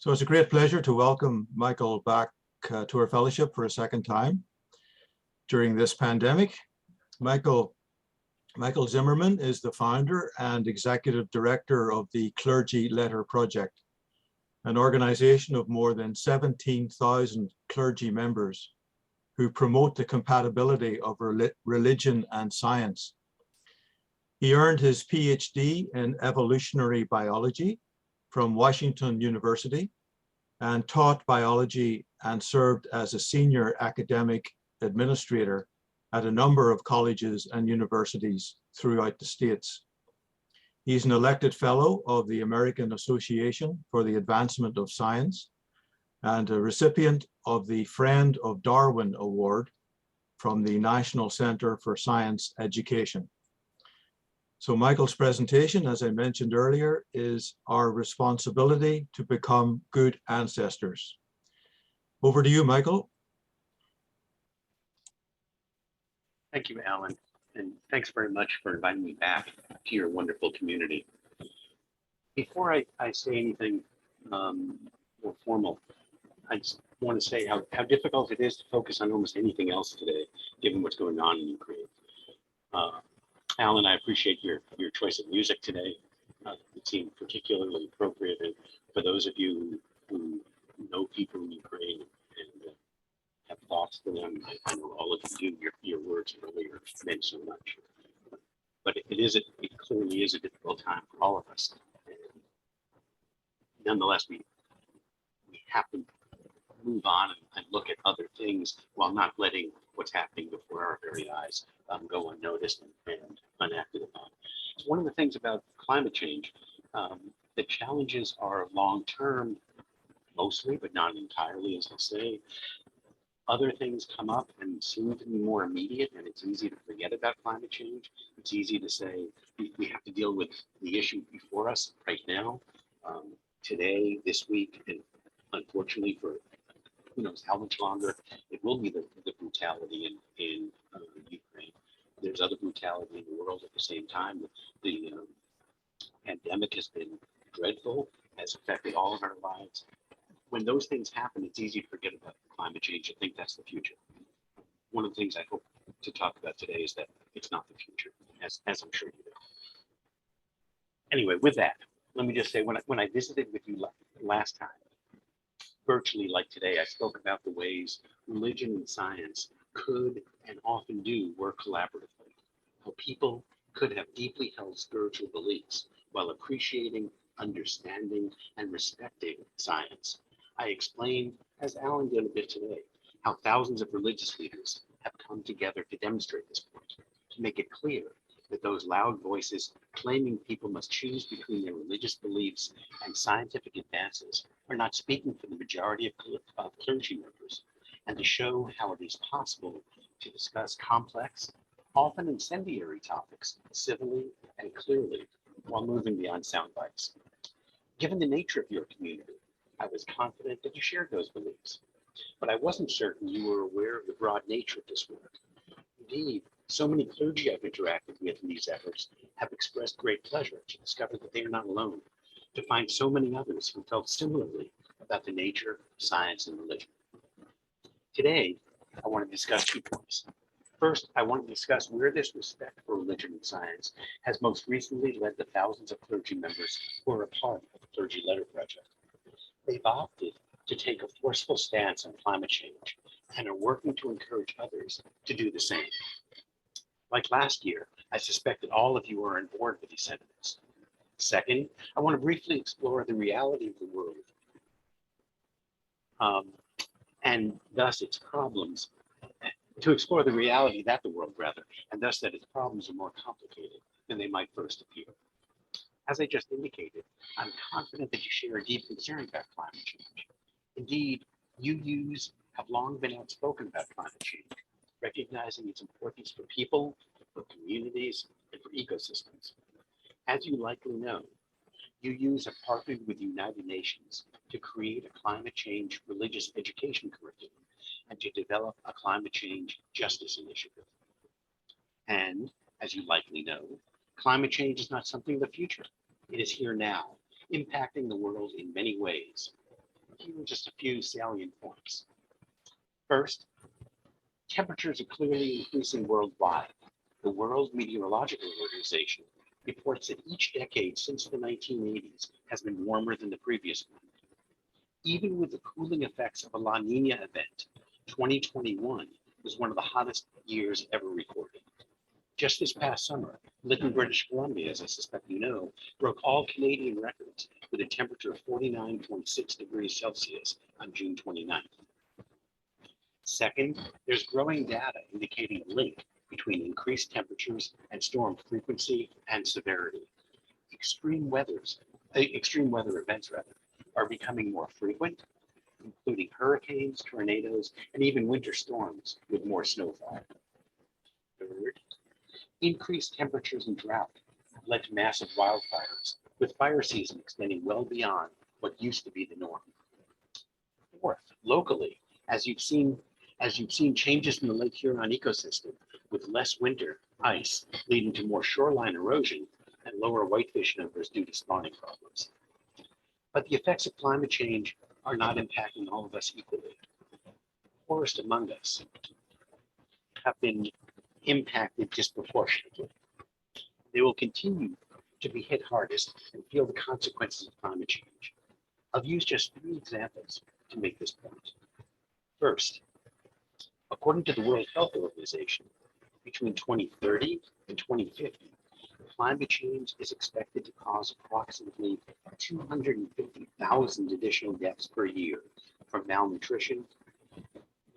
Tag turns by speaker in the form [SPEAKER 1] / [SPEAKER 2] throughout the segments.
[SPEAKER 1] So it's a great pleasure to welcome Michael back to our fellowship for a second time during this pandemic. Michael Zimmerman is the founder and executive director of the Clergy Letter Project, an organization of more than 17,000 clergy members who promote the compatibility of religion and science. He earned his PhD in evolutionary biology from Washington University and taught biology and served as a senior academic administrator at a number of colleges and universities throughout the States. He's an elected fellow of the American Association for the Advancement of Science and a recipient of the Friend of Darwin Award from the National Center for Science Education. So Michael's presentation, as I mentioned earlier, is our responsibility to become good ancestors. Over to you, Michael.
[SPEAKER 2] Thank you, Alan, and thanks very much for inviting me back to your wonderful community. Before I say anything more formal, I just want to say how difficult it is to focus on almost anything else today, given what's going on in Ukraine. Alan, I appreciate your choice of music today. It seemed particularly appropriate, and for those of you who know people in Ukraine and have thoughts for them, I know all of you do. Your words earlier meant so much. But it clearly is a difficult time for all of us. And nonetheless, we have to move on and look at other things while not letting what's happening before our very eyes go unnoticed and unacted upon. So one of the things about climate change, the challenges are long-term, mostly, but not entirely, as I say. Other things come up and seem to be more immediate, and it's easy to forget about climate change. It's easy to say we have to deal with the issue before us right now, today, this week, and unfortunately for who knows how much longer, it will be the brutality in Ukraine. There's other brutality in the world at the same time. The pandemic has been dreadful, has affected all of our lives. When those things happen, it's easy to forget about climate change. I think that's the future. One of the things I hope to talk about today is that it's not the future, as I'm sure you know. Anyway, with that, let me just say, when I visited with you last time, virtually like today, I spoke about the ways religion and science could and often do work collaboratively, how people could have deeply held spiritual beliefs while appreciating, understanding, and respecting science. I explained, as Alan did a bit today, how thousands of religious leaders have come together to demonstrate this point, to make it clear that those loud voices claiming people must choose between their religious beliefs and scientific advances are not speaking for the majority of clergy members, and to show how it is possible to discuss complex, often incendiary topics civilly and clearly while moving beyond sound bites. Given the nature of your community, I was confident that you shared those beliefs, but I wasn't certain you were aware of the broad nature of this work. Indeed, so many clergy I've interacted with in these efforts have expressed great pleasure to discover that they are not alone, to find so many others who felt similarly about the nature of science and religion. Today, I want to discuss 2 points. First, I want to discuss where this respect for religion and science has most recently led the thousands of clergy members who are a part of the Clergy Letter Project. They've opted to take a forceful stance on climate change and are working to encourage others to do the same. Like last year, I suspect that all of you are on board with these sentiments. Second, I want to briefly explore the reality of the world and thus its problems, to explore the reality that the world, and thus that its problems are more complicated than they might first appear. As I just indicated, I'm confident that you share a deep concern about climate change. Indeed, you have long been outspoken about climate change, recognizing its importance for people, for communities, and for ecosystems. As you likely know, you have partnered with the United Nations to create a climate change religious education curriculum and to develop a climate change justice initiative. And as you likely know, climate change is not something of the future. It is here now, impacting the world in many ways. here are just a few salient points. First, temperatures are clearly increasing worldwide. The World Meteorological Organization reports that each decade since the 1980s has been warmer than the previous one. Even with the cooling effects of a La Nina event, 2021 was one of the hottest years ever recorded. Just this past summer, Lytton, British Columbia, as I suspect you know, broke all Canadian records with a temperature of 49.6 degrees Celsius on June 29th. Second, there's growing data indicating a link between increased temperatures and storm frequency and severity. Extreme weather events are becoming more frequent, including hurricanes, tornadoes, and even winter storms with more snowfall. Third, increased temperatures and drought have led to massive wildfires, with fire season extending well beyond what used to be the norm. Fourth, locally, as you've seen changes in the Lake Huron ecosystem, with less winter ice leading to more shoreline erosion and lower whitefish numbers due to spawning problems. But the effects of climate change are not impacting all of us equally. Poorest among us have been impacted disproportionately. They will continue to be hit hardest and feel the consequences of climate change. I'll use just 3 examples to make this point. First, according to the World Health Organization, between 2030 and 2050, climate change is expected to cause approximately 250,000 additional deaths per year from malnutrition,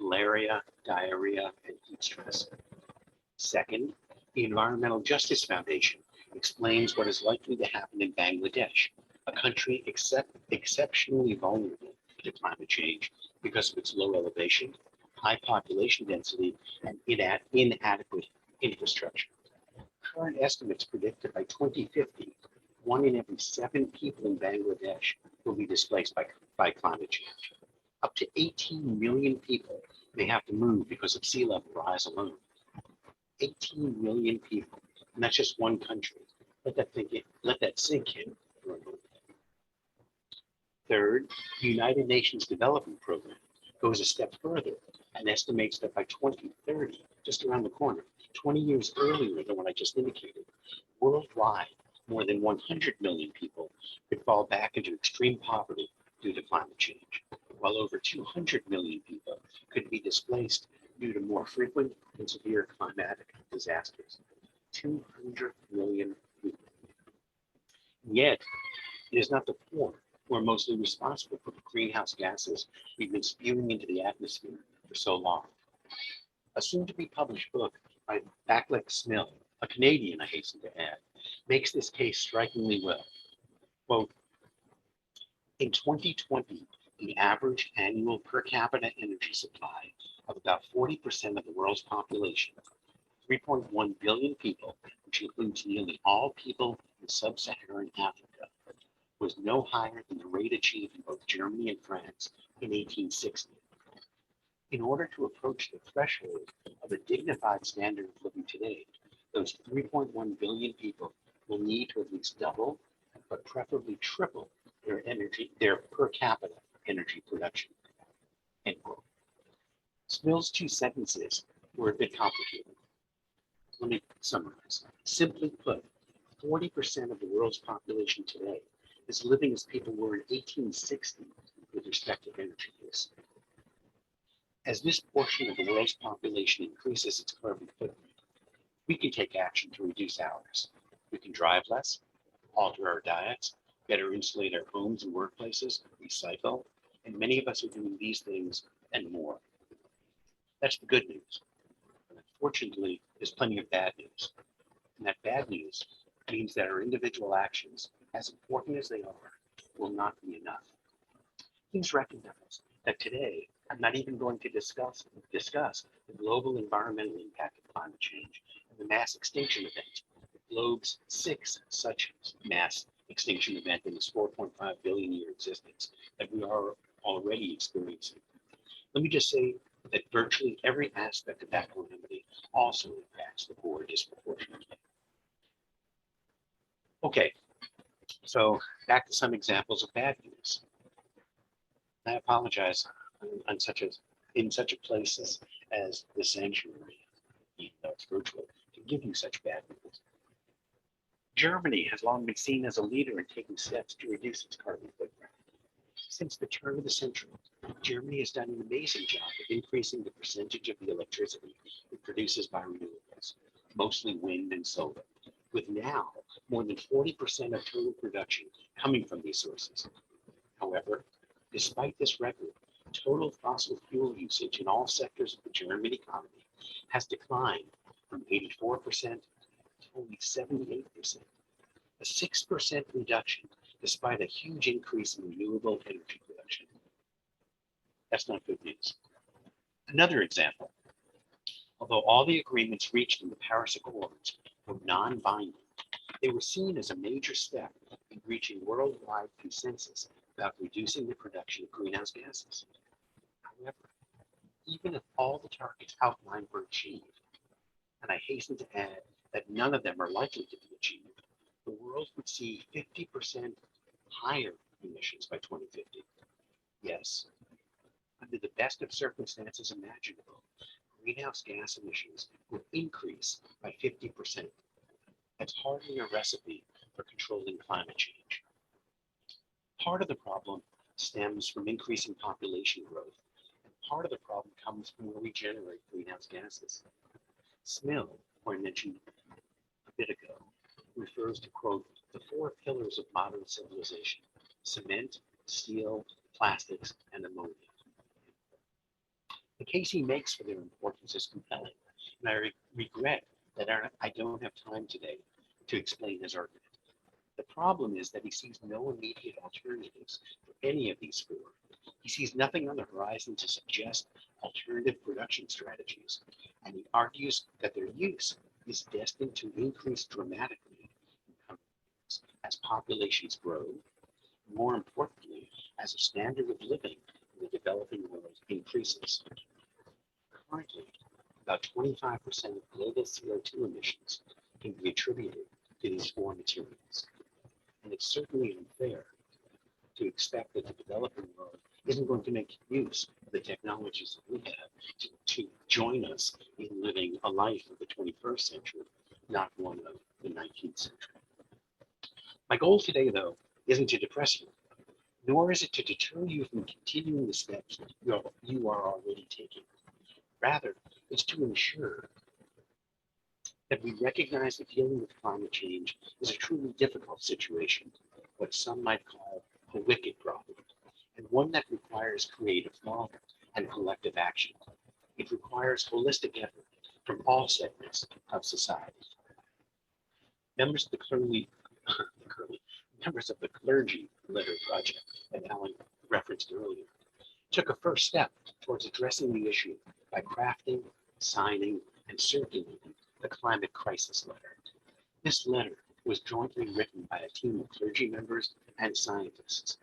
[SPEAKER 2] malaria, diarrhea, and heat stress. Second, the Environmental Justice Foundation explains what is likely to happen in Bangladesh, a country exceptionally vulnerable to climate change because of its low elevation, high population density, and inadequate infrastructure. Current estimates predict that by 2050, 1 in every 7 people in Bangladesh will be displaced by climate change. Up to 18 million people may have to move because of sea level rise alone. 18 million people, and that's just one country. Let that sink in for a moment. Third, the United Nations Development Program goes a step further and estimates that by 2030, just around the corner, 20 years earlier than what I just indicated, worldwide, more than 100 million people could fall back into extreme poverty due to climate change, while over 200 million people could be displaced due to more frequent and severe climatic disasters. 200 million people. And yet, it is not the poor who are mostly responsible for the greenhouse gases we've been spewing into the atmosphere for so long. A soon-to-be published book by Backlek Smill, a Canadian, I hasten to add, makes this case strikingly well. Quote, in 2020, the average annual per capita energy supply of about 40% of the world's population, 3.1 billion people, which includes nearly all people in sub-Saharan Africa, was no higher than the rate achieved in both Germany and France in 1860. In order to approach the threshold of a dignified standard of living today, those 3.1 billion people will need to at least double, but preferably triple their per capita energy production. End quote. Smill's 2 sentences were a bit complicated. Let me summarize. Simply put, 40% of the world's population today is living as people were in 1860 with respect to energy use. As this portion of the world's population increases its carbon footprint, we can take action to reduce ours. We can drive less, alter our diets, better insulate our homes and workplaces, recycle, and many of us are doing these things and more. That's the good news. But unfortunately, there's plenty of bad news. And that bad news means that our individual actions, as important as they are, will not be enough. Please recognize that today, I'm not even going to discuss the global environmental impact of climate change and the mass extinction event, the globe's 6th such mass extinction event in its 4.5 billion year existence that we are already experiencing. Let me just say that virtually every aspect of that calamity also impacts the poor disproportionately. Okay, so back to some examples of bad news. I apologize in such a place as the sanctuary, even though it's virtual, to give you such bad news. Germany has long been seen as a leader in taking steps to reduce its carbon footprint. Since the turn of the century, Germany has done an amazing job of increasing the percentage of the electricity it produces by renewables, mostly wind and solar, with now more than 40% of total production coming from these sources. However, despite this record, total fossil fuel usage in all sectors of the German economy has declined from 84% to only 78%, a 6% reduction despite a huge increase in renewable energy production. That's not good news. Another example, although all the agreements reached in the Paris Accords were non-binding, they were seen as a major step in reaching worldwide consensus about reducing the production of greenhouse gases. However, even if all the targets outlined were achieved, and I hasten to add that none of them are likely to be achieved, the world would see 50% higher emissions by 2050. Yes, under the best of circumstances imaginable, greenhouse gas emissions will increase by 50%. That's hardly a recipe for controlling climate change. Part of the problem stems from increasing population growth, and part of the problem comes from where we generate greenhouse gases. Smil, who I mentioned a bit ago, refers to, quote, the four pillars of modern civilization: cement, steel, plastics, and ammonia. The case he makes for their importance is compelling, and I regret that I don't have time today to explain his argument. The problem is that he sees no immediate alternatives for any of these four. He sees nothing on the horizon to suggest alternative production strategies, and he argues that their use is destined to increase dramatically in coming years as populations grow. More importantly, as a standard of living in the developing world increases. Currently, about 25% of global CO2 emissions can be attributed to these four materials. And it's certainly unfair to expect that the developing world isn't going to make use of the technologies that we have to join us in living a life of the 21st century, not one of the 19th century. My goal today, though, isn't to depress you, nor is it to deter you from continuing the steps you are already taking. Rather, it's to ensure that we recognize that dealing with climate change is a truly difficult situation, what some might call a wicked problem, and one that requires creative thought and collective action. It requires holistic effort from all segments of society. Members of the Clergy Letter Project that Alan referenced earlier took a first step towards addressing the issue by crafting, signing, and circulating the Climate Crisis Letter. This letter was jointly written by a team of clergy members and scientists.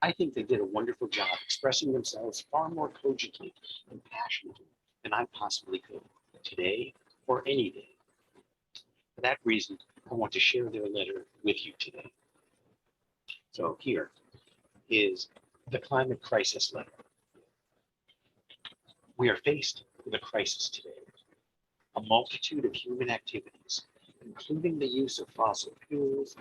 [SPEAKER 2] I think they did a wonderful job expressing themselves far more cogently and passionately than I possibly could, today or any day. For that reason, I want to share their letter with you today. So here is the Climate Crisis Letter. We are faced with a crisis today. A multitude of human activities, including the use of fossil fuels,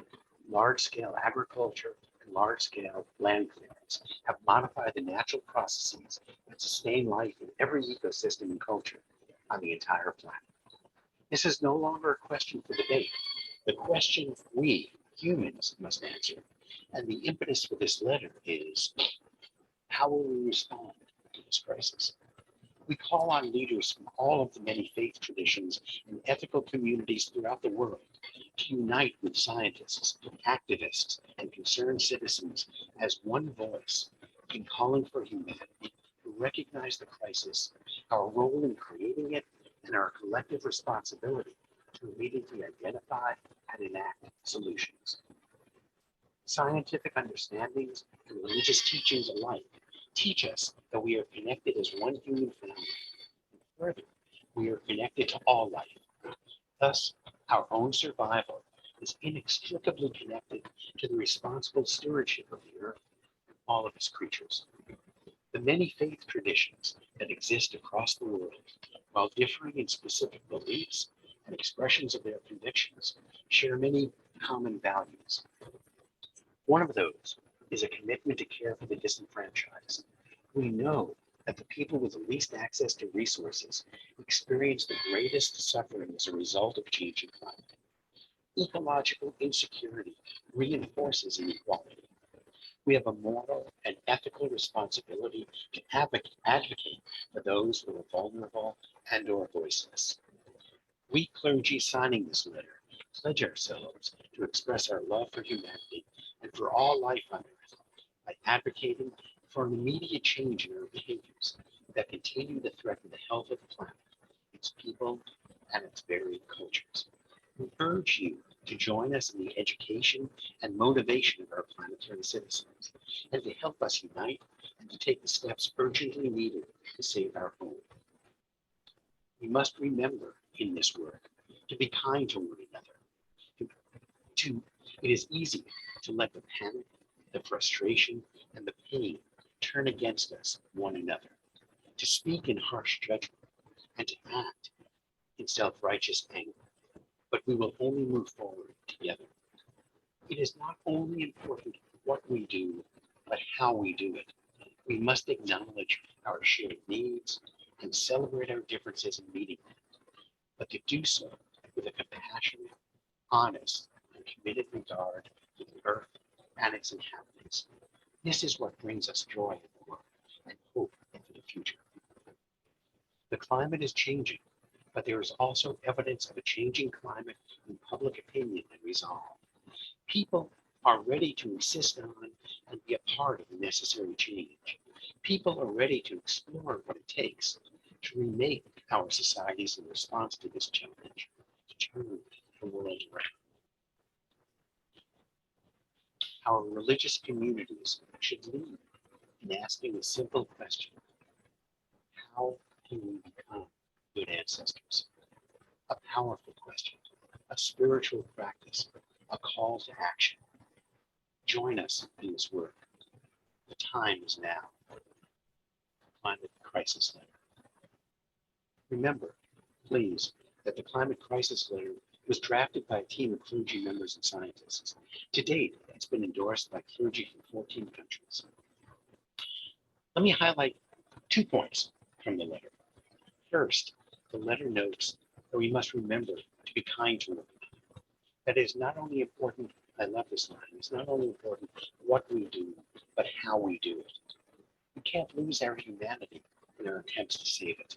[SPEAKER 2] large-scale agriculture, and large-scale land clearance, have modified the natural processes that sustain life in every ecosystem and culture on the entire planet. This is no longer a question for debate. The question we, humans, must answer, and the impetus for this letter is, how will we respond to this crisis? We call on leaders from all of the many faith traditions and ethical communities throughout the world to unite with scientists, activists, and concerned citizens as one voice in calling for humanity to recognize the crisis, our role in creating it, and our collective responsibility to immediately identify and enact solutions. Scientific understandings and religious teachings alike teach us that we are connected as one human family. And further, we are connected to all life. Thus, our own survival is inextricably connected to the responsible stewardship of the earth and all of its creatures. The many faith traditions that exist across the world, while differing in specific beliefs and expressions of their convictions, share many common values. One of those is a commitment to care for the disenfranchised. We know that the people with the least access to resources experience the greatest suffering as a result of changing climate. Ecological insecurity reinforces inequality. We have a moral and ethical responsibility to advocate for those who are vulnerable and or voiceless. We clergy signing this letter pledge ourselves to express our love for humanity and for all life on earth by advocating for an immediate change in our behaviors that continue to threaten the health of the planet, its people, and its varied cultures. We urge you to join us in the education and motivation of our planetary citizens, and to help us unite and to take the steps urgently needed to save our home. We must remember in this work to be kind to one another. It is easy to let the panic, the frustration, and the pain turn against us one another, to speak in harsh judgment, and to act in self-righteous anger. But we will only move forward together. It is not only important what we do, but how we do it. We must acknowledge our shared needs and celebrate our differences in meeting them, but to do so with a compassionate, honest, and committed regard for the earth and its inhabitants. This is what brings us joy in the world and hope for the future. The climate is changing, but there is also evidence of a changing climate in public opinion and resolve. People are ready to insist on and be a part of the necessary change. People are ready to explore what it takes to remake our societies in response to this challenge, to turn the world around. Our religious communities should lead in asking a simple question: how can we become good ancestors? A powerful question, a spiritual practice, a call to action. Join us in this work. The time is now. Climate Crisis Letter. Remember, please, that the Climate Crisis Letter was drafted by a team of clergy members and scientists. To date, it's been endorsed by clergy from 14 countries. Let me highlight 2 points from the letter. First, the letter notes that we must remember to be kind to one another. That is not only important, I love this line, it's not only important what we do, but how we do it. We can't lose our humanity in our attempts to save it.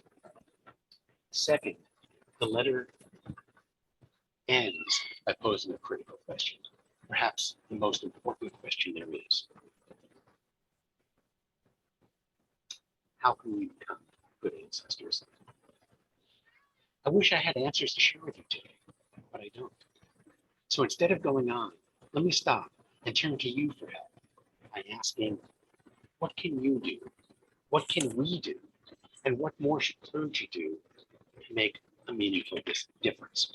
[SPEAKER 2] Second, the letter ends by posing a critical question, perhaps the most important question there is. How can we become good ancestors? I wish I had answers to share with you today, but I don't. So instead of going on, let me stop and turn to you for help by asking, what can you do? What can we do? And what more should clergy do to make a meaningful difference?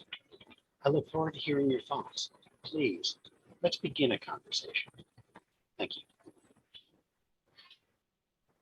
[SPEAKER 2] I look forward to hearing your thoughts. Please, let's begin a conversation. Thank you.